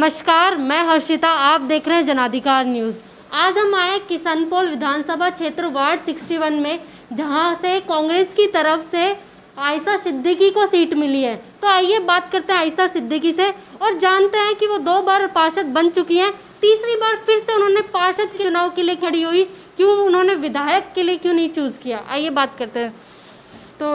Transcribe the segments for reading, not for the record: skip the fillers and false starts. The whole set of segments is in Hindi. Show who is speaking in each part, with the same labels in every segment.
Speaker 1: नमस्कार, मैं हर्षिता, आप देख रहे हैं जनाधिकार न्यूज़। आज हम आए किशनपोल विधानसभा क्षेत्र वार्ड 61 में, जहां से कांग्रेस की तरफ से आयशा सिद्दीकी को सीट मिली है। तो आइए बात करते हैं आयशा सिद्दीकी से और जानते हैं कि वो 2 बार पार्षद बन चुकी हैं, तीसरी बार फिर से उन्होंने पार्षद के चुनाव के लिए खड़ी हुई, क्यों उन्होंने विधायक के लिए क्यों नहीं चूज़ किया। आइए बात करते हैं। तो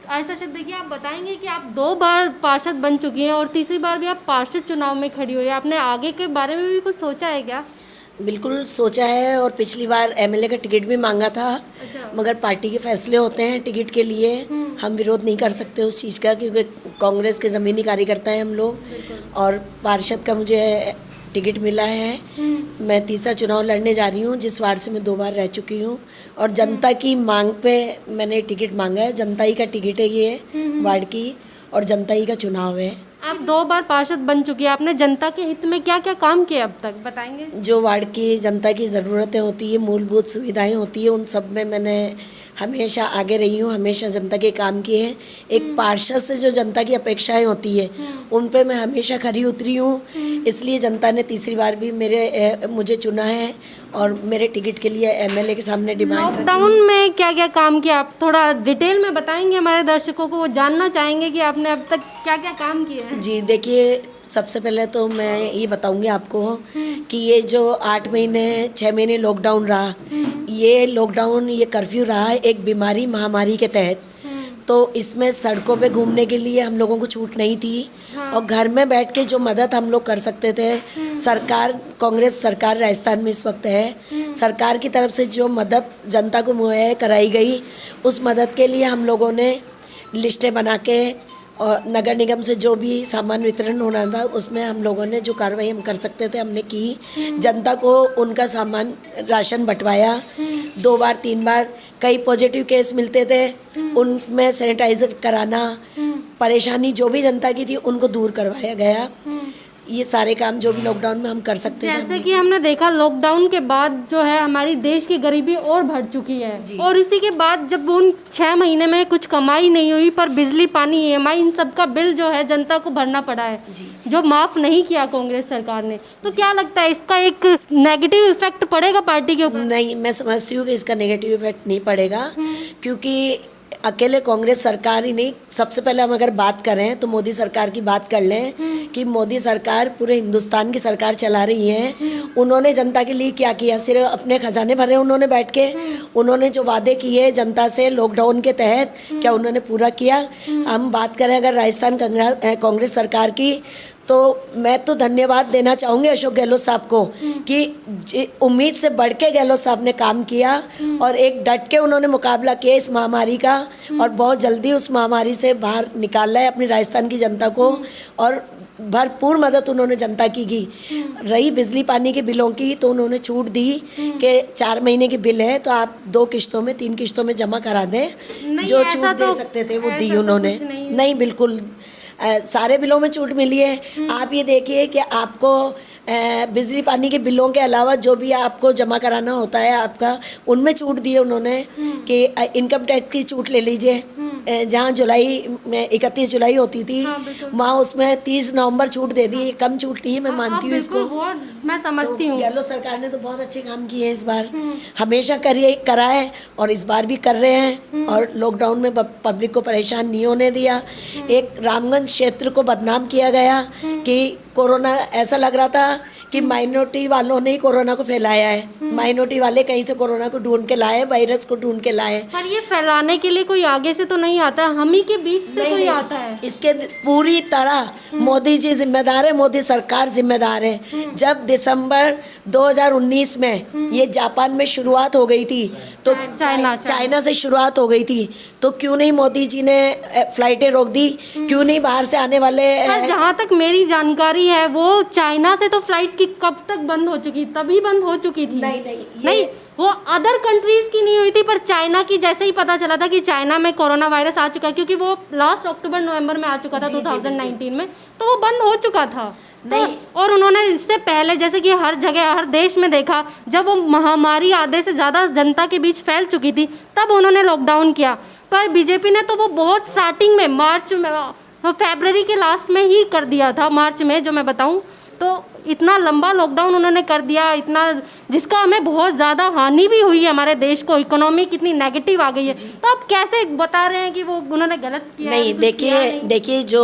Speaker 1: आयशा सिद्दीकी, आप बताएंगे कि आप 2 बार पार्षद बन चुकी हैं और तीसरी बार भी आप पार्षद चुनाव में खड़ी हुई है, आपने आगे के बारे में भी कुछ सोचा है क्या?
Speaker 2: बिल्कुल सोचा है, और पिछली बार एमएलए का टिकट भी मांगा था।
Speaker 1: अच्छा।
Speaker 2: मगर पार्टी के फैसले होते हैं टिकट के लिए, हम विरोध नहीं कर सकते उस चीज़ का, क्योंकि कांग्रेस के ज़मीनी कार्यकर्ता हैं हम लोग। और पार्षद का मुझे टिकट मिला है। मैं तीसरा चुनाव लड़ने जा रही हूँ, जिस वार्ड से मैं 2 बार रह चुकी हूँ, और जनता की मांग पे मैंने टिकट मांगा है। जनता ही का टिकट है ये वार्ड की, और जनता ही का चुनाव है।
Speaker 1: आप 2 बार पार्षद बन चुकी है, आपने जनता के हित में क्या क्या काम किए अब तक, बताएंगे? जो
Speaker 2: वार्ड की जनता की ज़रूरतें होती है, मूलभूत सुविधाएं होती है, उन सब में मैंने हमेशा आगे रही हूँ, हमेशा जनता के काम किए हैं। एक पार्षद से जो जनता की अपेक्षाएं होती है, उन पे मैं हमेशा खरी उतरी हूँ। इसलिए जनता ने तीसरी बार भी मुझे चुना है, और मेरे टिकट के लिए एमएलए के सामने डिमांड।
Speaker 1: लॉकडाउन में क्या क्या काम किया, आप थोड़ा डिटेल में बताएंगे हमारे दर्शकों को, वो जानना चाहेंगे कि आपने अब तक क्या क्या काम किए हैं।
Speaker 2: जी देखिए, सबसे पहले तो मैं ये बताऊंगी आपको कि ये जो 8 महीने 6 महीने लॉकडाउन रहा, ये कर्फ्यू रहा एक बीमारी महामारी के तहत। तो इसमें सड़कों पे घूमने के लिए हम लोगों को छूट नहीं थी, और घर में बैठ के जो मदद हम लोग कर सकते थे, कांग्रेस सरकार राजस्थान में इस वक्त है, सरकार की तरफ से जो मदद जनता को मुहैया कराई गई, उस मदद के लिए हम लोगों ने लिस्टें बना के, और नगर निगम से जो भी सामान वितरण होना था, उसमें हम लोगों ने जो कार्रवाई हम कर सकते थे हमने की। जनता को उनका सामान राशन बंटवाया 2 बार 3 बार। कई पॉजिटिव केस मिलते थे, उनमें सैनिटाइजर कराना, परेशानी जो भी जनता की थी उनको दूर करवाया गया। ये सारे काम जो भी लॉकडाउन में हम कर सकते हैं।
Speaker 1: जैसे कि हमने देखा लॉकडाउन के बाद जो है हमारी देश की गरीबी और बढ़ चुकी है, और इसी के बाद जब उन 6 महीने में कुछ कमाई नहीं हुई, पर बिजली पानी EMI इन सब का बिल जो है जनता को भरना पड़ा है, जो माफ़ नहीं किया कांग्रेस सरकार ने। तो क्या लगता है इसका एक नेगेटिव इफेक्ट पड़ेगा पार्टी के ऊपर?
Speaker 2: नहीं, मैं समझती हूँ कि इसका नेगेटिव इफेक्ट नहीं पड़ेगा, क्योंकि अकेले कांग्रेस सरकार ही नहीं, सबसे पहले हम अगर बात करें तो मोदी सरकार की बात कर लें कि मोदी सरकार पूरे हिंदुस्तान की सरकार चला रही है। उन्होंने जनता के लिए क्या किया? सिर्फ अपने खजाने भरे उन्होंने बैठ के? उन्होंने जो वादे किए जनता से लॉकडाउन के तहत, क्या उन्होंने पूरा किया? हम बात करें अगर राजस्थान कांग्रेस सरकार की, तो मैं तो धन्यवाद देना चाहूँगी अशोक गहलोत साहब को, कि उम्मीद से बढ़ के गहलोत साहब ने काम किया, और एक डट के उन्होंने मुकाबला किया इस महामारी का, और बहुत जल्दी उस महामारी से बाहर निकाला है अपनी राजस्थान की जनता को, और भरपूर मदद उन्होंने जनता की रही बिजली पानी के बिलों की, तो उन्होंने छूट दी कि 4 महीने के बिल है तो आप 2 किस्तों में 3 किस्तों में जमा करा दें। जो छूट दे सकते थे वो दी उन्होंने। नहीं, बिल्कुल सारे बिलों में छूट मिली है। आप ये देखिए कि आपको बिजली पानी के बिलों के अलावा जो भी आपको जमा कराना होता है आपका, उनमें छूट दी है उन्होंने, कि इनकम टैक्स की छूट ले लीजिए। जहाँ जुलाई में 31 जुलाई होती थी, वहाँ उसमें 30 नवंबर छूट दे दी। कम छूट नहीं है, मैं मानती हूँ इसको,
Speaker 1: मैं समझती हूँ।
Speaker 2: गहलोत सरकार ने तो बहुत अच्छे काम किए हैं इस बार, हमेशा करा है और इस बार भी कर रहे हैं, और लॉकडाउन में पब्लिक को परेशान नहीं होने दिया। एक रामगंज क्षेत्र को बदनाम किया गया कि कोरोना, ऐसा लग रहा था कि माइनॉरिटी वालों ने ही कोरोना को फैलाया है, माइनॉरिटी वाले कहीं से कोरोना को ढूंढ के लाए, वायरस को ढूंढ के लाए।
Speaker 1: पर ये फैलाने के लिए कोई आगे से तो नहीं आता, हम ही के बीच से कोई आता है।
Speaker 2: इसके पूरी तरह मोदी जी जिम्मेदार है, मोदी सरकार जिम्मेदार है। जब दिसंबर 2019 में ये जापान में शुरुआत हो गई थी, तो चाइना से शुरुआत हो गई थी, तो क्यों नहीं मोदी जी ने फ्लाइटें रोक दी? क्यों नहीं बाहर से आने वाले?
Speaker 1: जहाँ तक मेरी जानकारी है, वो चाइना से तो फ्लाइट की कब तक बंद हो चुकी, तभी बंद हो चुकी थी। नहीं, वो अदर कंट्रीज की नहीं हुई थी, पर चाइना की जैसे ही पता चला था कि चाइना में कोरोना वायरस आ चुका है, क्योंकि वो लास्ट अक्टूबर नवंबर में आ चुका था 2019 में, तो वो बंद हो चुका था। नहीं, और उन्होंने इससे पहले जैसे कि हर जगह हर देश में देखा, जब वो महामारी आधे से ज़्यादा जनता के बीच फैल चुकी थी, तब उन्होंने लॉकडाउन किया। पर बीजेपी ने तो वो बहुत स्टार्टिंग में, मार्च में, फरवरी के लास्ट में ही कर दिया था, मार्च में जो मैं बताऊं, तो इतना लंबा लॉकडाउन उन्होंने कर दिया, इतना जिसका हमें बहुत ज़्यादा हानि भी हुई है, हमारे देश को इकोनॉमी कितनी नेगेटिव आ गई है। तो आप कैसे बता रहे हैं कि वो उन्होंने गलत किया?
Speaker 2: नहीं, देखिए जो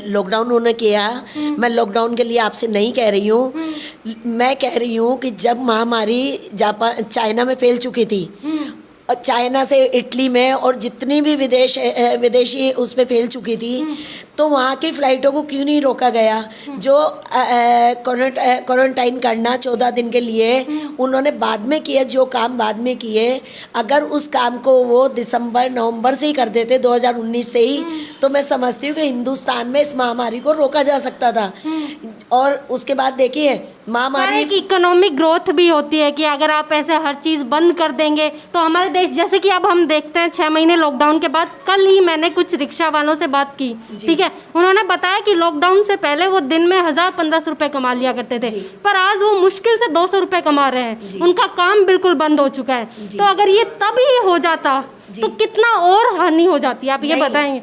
Speaker 2: लॉकडाउन उन्होंने किया, मैं लॉकडाउन के लिए आपसे नहीं कह रही हूँ, मैं कह रही हूँ कि जब महामारी जापान चाइना में फैल चुकी थी, और चाइना से इटली में और जितनी भी विदेशी उस पर फैल चुकी थी, तो वहाँ की फ़्लाइटों को क्यों नहीं रोका गया? जो क्वारंटाइन करना 14 दिन के लिए उन्होंने बाद में किया, जो काम बाद में किए, अगर उस काम को वो दिसंबर नवंबर से ही कर देते 2019 से ही, तो मैं समझती हूँ कि हिंदुस्तान में इस महामारी को रोका जा सकता था। और उसके बाद देखिए महामारी
Speaker 1: की इकोनॉमिक ग्रोथ भी होती है कि अगर आप ऐसे हर चीज़ बंद कर देंगे तो हमारे देश, जैसे कि अब हम देखते हैं 6 महीने लॉकडाउन के बाद, कल ही मैंने कुछ रिक्शा वालों से बात की, ठीक है, उन्होंने बताया कि लॉकडाउन से पहले वो दिन में 1000-1500 रुपए कमा लिया करते थे, पर आज वो मुश्किल से 200 रुपए कमा रहे हैं, उनका काम बिल्कुल बंद हो चुका है। तो अगर ये तभी हो जाता तो कितना और हानि हो जाती है, आप ये बताएंगे?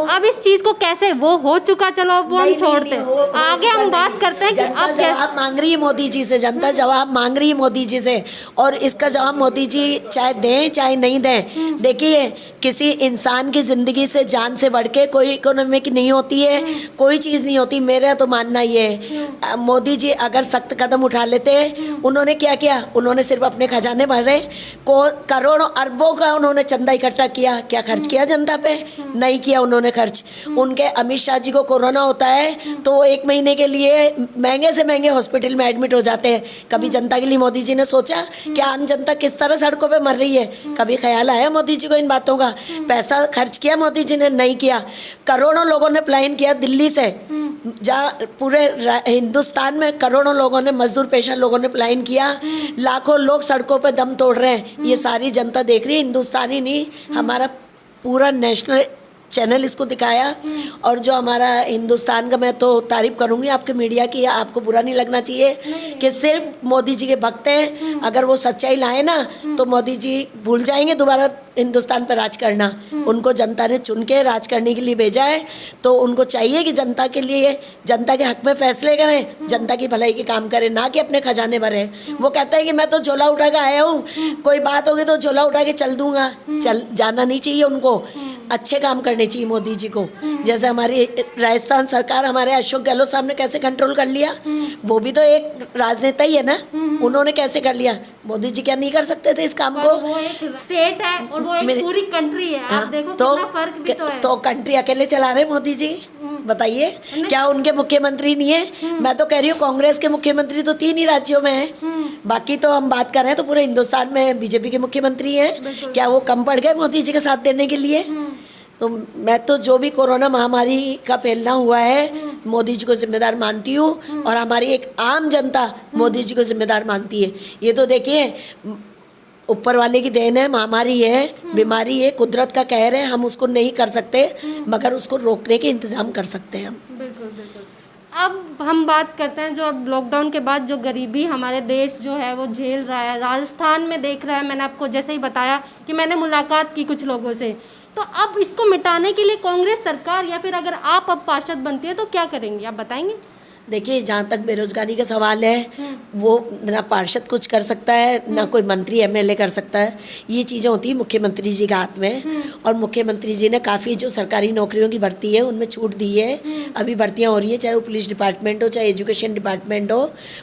Speaker 1: अब इस चीज को कैसे, वो हो चुका, चलो अब वो हम छोड़ते हैं, आगे हम बात करते हैं कि
Speaker 2: जनता जवाब मांग रही है मोदी जी से, जनता जवाब मांग रही है मोदी जी से, और इसका जवाब मोदी जी चाहे दें चाहे नहीं दें। देखिए किसी इंसान की ज़िंदगी से, जान से बढ़ के कोई इकोनॉमिक नहीं होती है, कोई चीज़ नहीं होती। मेरा तो मानना ये है, मोदी जी अगर सख्त कदम उठा लेते, उन्होंने क्या किया? उन्होंने सिर्फ अपने खजाने भरे, करोड़ों अरबों का उन्होंने चंदा इकट्ठा किया, क्या खर्च किया जनता पे? नहीं किया उन्होंने खर्च। उनके अमित शाह जी को कोरोना होता है तो वो 1 महीने के लिए महंगे से महंगे हॉस्पिटल में एडमिट हो जाते हैं। कभी जनता के लिए मोदी जी ने सोचा कि आम जनता किस तरह सड़कों पे मर रही है? कभी ख्याल आया मोदी जी को इन बातों का? पैसा खर्च किया मोदी जी ने? नहीं किया। करोड़ों लोगों ने प्लान किया दिल्ली से, जहाँ पूरे हिंदुस्तान में करोड़ों लोगों ने, मजदूर पेशा लोगों ने प्लान किया, लाखों लोग सड़कों पे दम तोड़ रहे हैं। ये सारी जनता देख रही है, हिंदुस्तानी नहीं, हमारा पूरा नेशनल चैनल इसको दिखाया। और जो हमारा हिंदुस्तान का, मैं तो तारीफ करूंगी आपके मीडिया की, आपको बुरा नहीं लगना चाहिए कि सिर्फ मोदी जी के भक्त हैं। अगर वो सच्चाई लाए ना तो मोदी जी भूल जाएंगे दोबारा हिंदुस्तान पर राज करना। उनको जनता ने चुन के राज करने के लिए भेजा है, तो उनको चाहिए कि जनता के लिए, जनता के हक में फैसले करें, जनता की भलाई के काम करें, ना कि अपने खजाने भरें। वो कहता है कि मैं तो झोला उठा के आया हूँ, कोई बात होगी तो झोला उठा के चल दूंगा। जाना नहीं चाहिए उनको, अच्छे काम करने चाहिए मोदी जी को। जैसे हमारी राजस्थान सरकार, हमारे अशोक गहलोत साहब ने कैसे कंट्रोल कर लिया, वो भी तो एक राजनेता ही है ना, उन्होंने कैसे कर लिया? मोदी जी क्या नहीं कर सकते थे इस काम को?
Speaker 1: वो एक स्टेट है और वो एक पूरी कंट्री है, आप देखो कितना फर्क भी तो है।
Speaker 2: तो कंट्री अकेले चला रहे मोदी जी? बताइए, क्या उनके मुख्यमंत्री नहीं है? मैं तो कह रही हूँ कांग्रेस के मुख्यमंत्री तो 3 ही राज्यों में हैं, बाकी तो हम बात कर रहे हैं तो पूरे हिंदुस्तान में बीजेपी के मुख्यमंत्री हैं। क्या वो कम पड़ गए मोदी जी का साथ देने के लिए? तो मैं तो जो भी कोरोना महामारी का फैलना हुआ है, मोदी जी को जिम्मेदार मानती हूँ, और हमारी एक आम जनता मोदी जी को जिम्मेदार मानती है। ये तो देखिए ऊपर वाले की देन है, महामारी है, बीमारी है, कुदरत का कहर है, हम उसको नहीं कर सकते, मगर उसको रोकने के इंतजाम कर सकते हैं हम।
Speaker 1: बिल्कुल बिल्कुल। अब हम बात करते हैं जो अब लॉकडाउन के बाद जो गरीबी हमारे देश जो है वो झेल रहा है, राजस्थान में देख रहा है। मैंने आपको जैसे ही बताया कि मैंने मुलाकात की कुछ लोगों से, तो अब इसको मिटाने के लिए कांग्रेस सरकार या फिर अगर आप अब पार्षद बनती है तो क्या करेंगे, आप बताएंगे?
Speaker 2: देखिए, जहाँ तक बेरोजगारी का सवाल है, वो ना पार्षद कुछ कर सकता है, ना कोई मंत्री एमएलए कर सकता है। ये चीज़ें होती हैं मुख्यमंत्री जी के हाथ में, और मुख्यमंत्री जी ने काफ़ी जो सरकारी नौकरियों की भर्ती है उनमें छूट दी है। अभी भर्तियाँ हो रही है, चाहे वो पुलिस डिपार्टमेंट हो, चाहे एजुकेशन डिपार्टमेंट हो,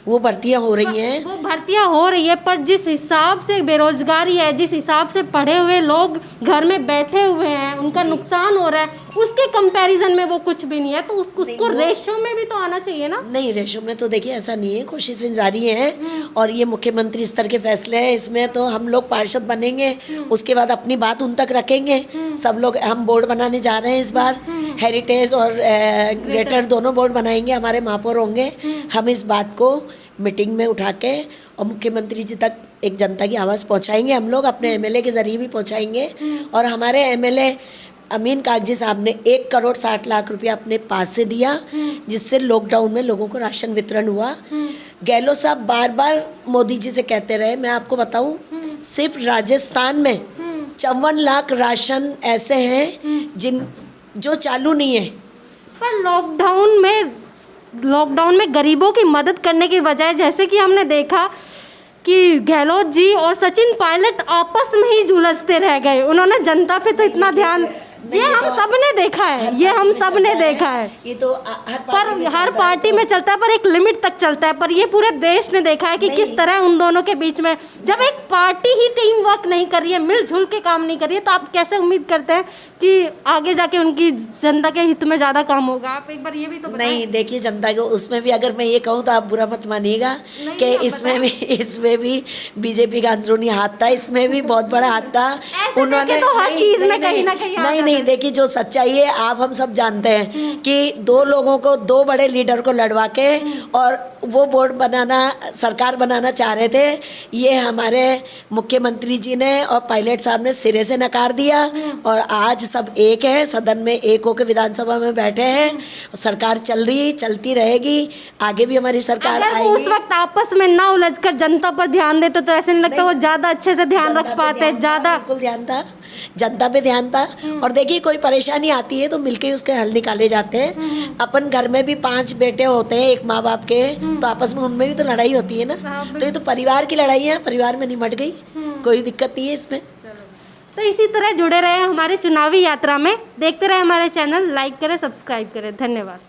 Speaker 2: वो भर्तियाँ हो रही हैं।
Speaker 1: वो भर्तियाँ हो रही है, पर जिस हिसाब से बेरोजगारी है, जिस हिसाब से पढ़े हुए लोग घर में बैठे हुए हैं, उनका नुकसान हो रहा है, उसके कंपैरिजन में वो कुछ भी नहीं है। तो उसको रेशो में भी तो आना चाहिए ना?
Speaker 2: नहीं, रेशो में तो देखिए ऐसा नहीं है, कोशिशें जारी हैं, और ये मुख्यमंत्री स्तर के फैसले हैं। इसमें तो हम लोग पार्षद बनेंगे, उसके बाद अपनी बात उन तक रखेंगे। सब लोग, हम बोर्ड बनाने जा रहे हैं इस बार, हेरिटेज और ग्रेटर दोनों बोर्ड बनाएंगे, हमारे महापौर होंगे। हम इस बात को मीटिंग में उठा के और मुख्यमंत्री जी तक एक जनता की आवाज़ पहुंचाएंगे। हम लोग अपने एमएलए के ज़रिए भी पहुंचाएंगे, और हमारे एमएलए अमीन कागजी साहब ने 1,60,00,000 रुपया अपने पास से दिया, जिससे लॉकडाउन में लोगों को राशन वितरण हुआ। गहलोत साहब बार बार मोदी जी से कहते रहे, मैं आपको बताऊं, सिर्फ राजस्थान में 54 लाख राशन ऐसे हैं जो चालू नहीं है।
Speaker 1: पर लॉकडाउन में लॉकडाउन में गरीबों की मदद करने की बजाय, जैसे कि हमने देखा कि गहलोत जी और सचिन पायलट आपस में ही झुलसते रह गए, उन्होंने जनता पे तो इतना ध्यान, ये हम सब ने देखा है, ये हम सब ने देखा है।
Speaker 2: ये तो
Speaker 1: हर पार्टी में चलता है, पर एक लिमिट तक चलता है। पर ये पूरे देश ने देखा है कि किस तरह उन दोनों के बीच में, जब एक पार्टी ही टीम वर्क नहीं कर रही है, मिलजुल के काम नहीं कर रही है, तो आप कैसे उम्मीद करते हैं कि आगे जाके उनकी जनता के हित में ज़्यादा काम होगा? आप एक बार ये भी तो बताएं।
Speaker 2: नहीं, देखिए जनता को उसमें भी अगर मैं ये कहूँ तो आप बुरा मत मानिएगा कि इसमें भी बीजेपी का अंदरूनी हाथ था, इसमें भी बहुत बड़ा हाथ था। उन्होंने
Speaker 1: तो हर चीज में कहीं ना कहीं
Speaker 2: नहीं, देखिए जो सच्चाई है आप हम सब जानते हैं कि दो लोगों को, दो बड़े लीडर को लड़वा के और वो बोर्ड बनाना, सरकार बनाना चाह रहे थे, ये हमारे मुख्यमंत्री जी ने और पायलट साहब ने सिरे से नकार दिया। और आज सब एक है, सदन में एक होकर विधानसभा में बैठे हैं, सरकार चल रही, चलती रहेगी, आगे भी हमारी सरकार आएगी।
Speaker 1: उस वक्त आपस में ना उलझकर जनता पर ध्यान देते तो ऐसे नहीं लगता वो ज्यादा अच्छे से ध्यान रख पाते, ज्यादा
Speaker 2: बिल्कुल ध्यान था, जनता पे ध्यान था। और देखिए कोई परेशानी आती है तो मिलके उसके हल निकाले जाते हैं। अपन घर में भी 5 बेटे होते हैं एक माँ बाप के, तो आपस में उनमें भी तो लड़ाई होती है ना। तो ये तो परिवार की लड़ाई है, परिवार में निमट गई, कोई दिक्कत नहीं है इसमें।
Speaker 1: तो इसी तरह जुड़े रहे हमारे चुनावी यात्रा में, देखते रहे हमारे चैनल, लाइक करें, सब्सक्राइब करें। धन्यवाद।